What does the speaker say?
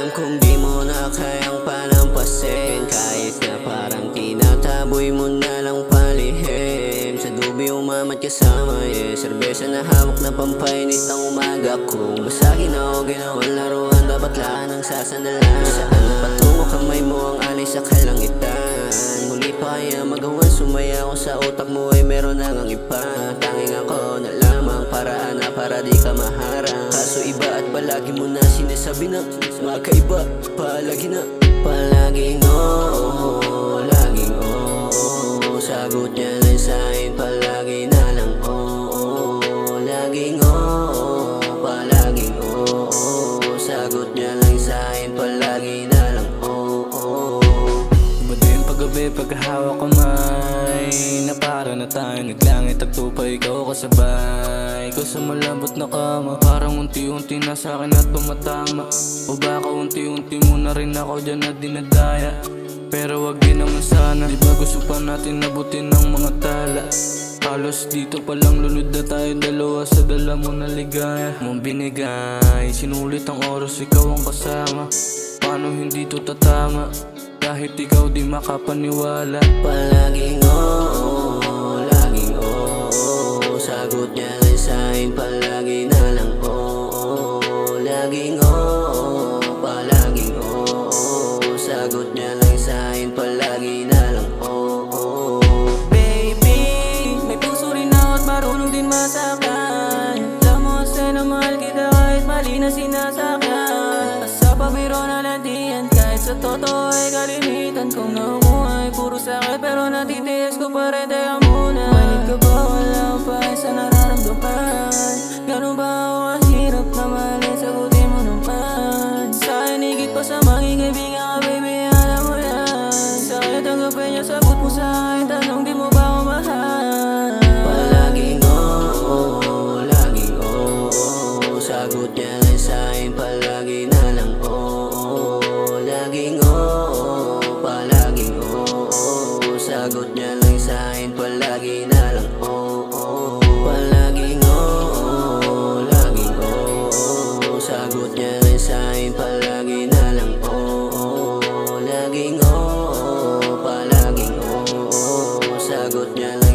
Alam kong di mo na kayang palampasin, kahit na parang tinataboy mo na lang palihim. Sa dubi umamat kasama, serbesa na hawak na pampainit ng umaga. Kung basagin o ginawang laruan, dapat lahat ng sasandalan. Saan na patungo kamay mo ang alis sa kalangitan. Muli pa kaya magawan, sumaya ko sa utak mo ay meron na ngang iba. Tanging ako na lamang paraan na para di ka maharang. Kaso iba at palagi mo na sinasabi na magkaiba, palaging oo, laging oo. Sagot niya lang sa'kin, palagi na lang oo. Laging oo, palaging oo. Sagot niya lang sa'kin, palagi na lang oo. Iba din paggabi pagkahawak kamay, na para na tayo naglangit at tupa, ikaw kasabay ko sa malambot na kama. Parang unti-unti na sa'kin at tumatama, o baka unti-unti mo na rin ako dyan na dinadaya. Pero wag din naman sana, di ba gusto pa natin nabutin ng mga tala. Halos dito palang lunod na tayo dalawa sa dala mo na ligaya mong binigay. Sinulit ang oras, ikaw ang kasama, paano hindi to tatama? Kahit ikaw di makapaniwala. Palaging oo, laging oo. Sagot niya lang sa'kin, palagi na lang oo. Laging oo, palaging oo. Sagot niya lang sa'kin, palagi na lang oo. Baby, may puso rin ako at marunong din masaktan. Alam mo sa'yo na mahal kita kahit mali na sinasakyan. Sa pabiro na lang diyan, kahit sa totoo ay kalimitan kong nakuha ay puro sakit, pero natitiis ko pa rin, teka muna. Manig ka ba? Wala akong pahay sa nararamdaman. Ganun ba ako ang hirap na mahalin? Sagutin mo naman. Sa'kin higit pa sa maging kaibigan ka, baby, alam mo yan. Sa'kin tanggapin niya, sagot mo sa'kin, tanong di mo ba ako mahal? Palaging oo, laging oo. Sagot niya lang sa'kin, palagi na lang oo. Laging oo, palaging oo. Sagot niya lang sa'kin, palagi na lang oo. Palaging oo, laging oo. Sagot niya lang sa'kin, palagi na lang oo. Laging oo, palaging oo. Sagot niya lang